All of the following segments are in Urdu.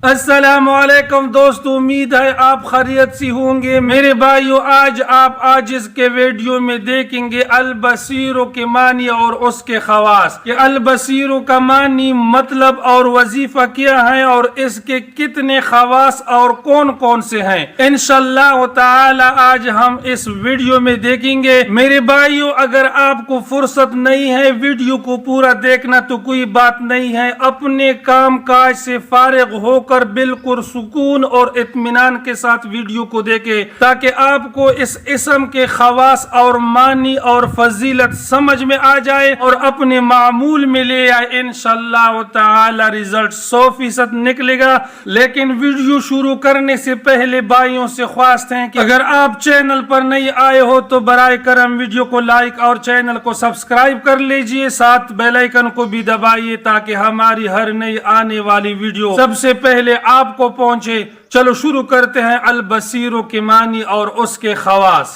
السلام علیکم دوستو، امید ہے آپ خیریت سے ہوں گے۔ میرے بھائیو، آج اس کے ویڈیو میں دیکھیں گے البصیرو کے معنی اور اس کے خواص، کہ البصیرو کا معنی، مطلب اور وظیفہ کیا ہے اور اس کے کتنے خواص اور کون کون سے ہیں، انشاءاللہ تعالی آج ہم اس ویڈیو میں دیکھیں گے۔ میرے بھائیو، اگر آپ کو فرصت نہیں ہے ویڈیو کو پورا دیکھنا تو کوئی بات نہیں ہے، اپنے کام کاج سے فارغ ہو کر بالکل سکون اور اطمینان کے ساتھ ویڈیو کو دیکھیں، تاکہ آپ کو اس اسم کے خواص اور معنی اور فضیلت سمجھ میں آ جائے اور اپنے معمول میں لے آئے۔ انشاءاللہ تعالی رزلٹ 100% نکلے گا۔ لیکن ویڈیو شروع کرنے سے پہلے بھائیوں سے خواست ہے کہ اگر آپ چینل پر نہیں آئے ہو تو برائے کرم ویڈیو کو لائک اور چینل کو سبسکرائب کر لیجئے، ساتھ بیل آئیکن کو بھی دبائیے تاکہ ہماری ہر نئی آنے والی ویڈیو سب سے پہلے آپ کو پہنچے۔ چلو شروع کرتے ہیں البصیرو کے معنی اور اس کے خواص۔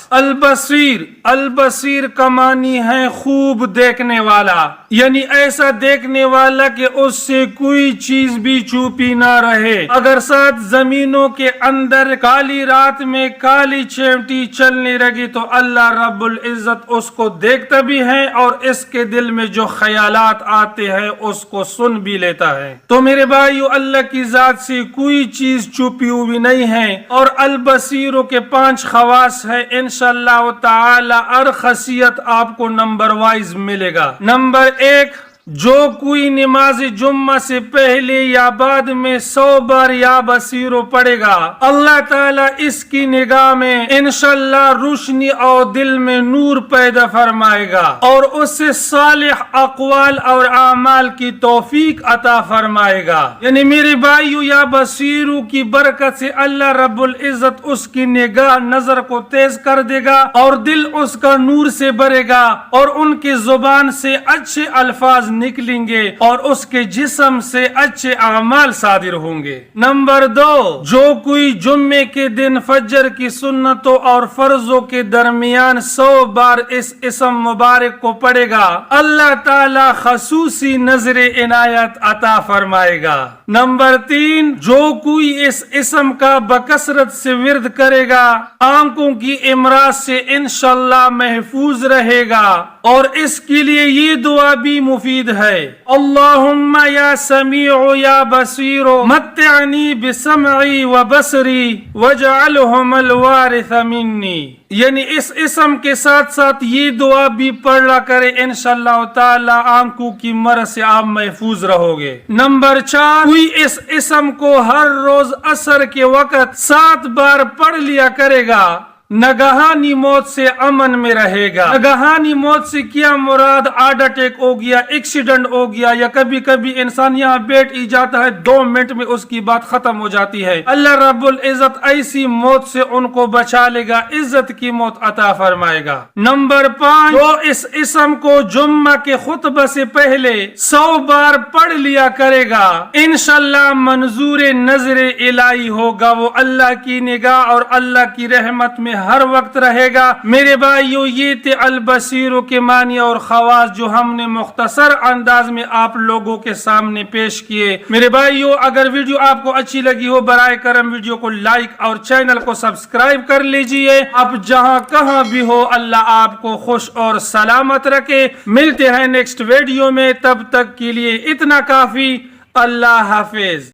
البصیر کا معنی ہے خوب دیکھنے والا، یعنی ایسا دیکھنے والا کہ اس سے کوئی چیز بھی چھپی نہ رہے۔ اگر 7 زمینوں کے اندر کالی رات میں کالی چیونٹی چلنے لگی تو اللہ رب العزت اس کو دیکھتا بھی ہے اور اس کے دل میں جو خیالات آتے ہیں اس کو سن بھی لیتا ہے۔ تو میرے بھائیو، اللہ کی ذات سے کوئی چیز چھپی ہوئی نہیں ہے۔ اور البصیرو کے 5 خواص ہیں، انشاءاللہ تعالی ہر خاصیت آپ کو نمبر وائز ملے گا۔ نمبر 1، جو کوئی نماز جمعہ سے پہلے یا بعد میں 100 بار یا بصیرو پڑھے گا، اللہ تعالیٰ اس کی نگاہ میں انشاءاللہ روشنی اور دل میں نور پیدا فرمائے گا اور اس سے صالح اقوال اور اعمال کی توفیق عطا فرمائے گا۔ یعنی میرے بھائیو، یا بصیرو کی برکت سے اللہ رب العزت اس کی نگاہ نظر کو تیز کر دے گا اور دل اس کا نور سے بھرے گا اور ان کی زبان سے اچھے الفاظ نکلیں گے اور اس کے جسم سے اچھے اعمال صادر ہوں گے۔ نمبر 2، جو کوئی جمعے کے دن فجر کی سنتوں اور فرضوں کے درمیان 100 بار اس اسم مبارک کو پڑھے گا، اللہ تعالی خصوصی نظر عنایت عطا فرمائے گا۔ نمبر 3، جو کوئی اس اسم کا بکثرت سے ورد کرے گا، آنکھوں کی امراض سے انشاءاللہ محفوظ رہے گا اور اس کے لیے یہ دعا بھی مفید ہے، اللہم یا سمیع یا بصیر متعنی بسمعی و بصری واجعلہم الوارث منی۔ یعنی اس اسم کے ساتھ ساتھ یہ دعا بھی پڑھا کرے، انشاءاللہ تعالی آنکھوں کی مرض سے آپ محفوظ رہو گے۔ نمبر 4، کوئی اس اسم کو ہر روز عصر کے وقت 7 بار پڑھ لیا کرے گا، ناگہانی موت سے امن میں رہے گا۔ ناگہانی موت سے کیا مراد؟ ہارٹ اٹیک ہو گیا، ایکسیڈنٹ ہو گیا، یا کبھی کبھی انسان یہاں بیٹھ ہی جاتا ہے، 2 منٹ میں اس کی بات ختم ہو جاتی ہے۔ اللہ رب العزت ایسی موت سے ان کو بچا لے گا، عزت کی موت عطا فرمائے گا۔ نمبر 5، جو اس اسم کو جمعہ کے خطبہ سے پہلے 100 بار پڑھ لیا کرے گا، انشاءاللہ منظور نظر الہی ہوگا، وہ اللہ کی نگاہ اور اللہ کی رحمت میں ہر وقت رہے گا۔ میرے بھائیو، یہ تھے البصیرو کے معنی اور خواص جو ہم نے مختصر انداز میں آپ لوگوں کے سامنے پیش کیے۔ میرے بھائیو، اگر ویڈیو آپ کو اچھی لگی ہو برائے کرم ویڈیو کو لائک اور چینل کو سبسکرائب کر لیجئے۔ آپ جہاں کہاں بھی ہو، اللہ آپ کو خوش اور سلامت رکھے۔ ملتے ہیں نیکسٹ ویڈیو میں، تب تک کے لیے اتنا کافی۔ اللہ حافظ۔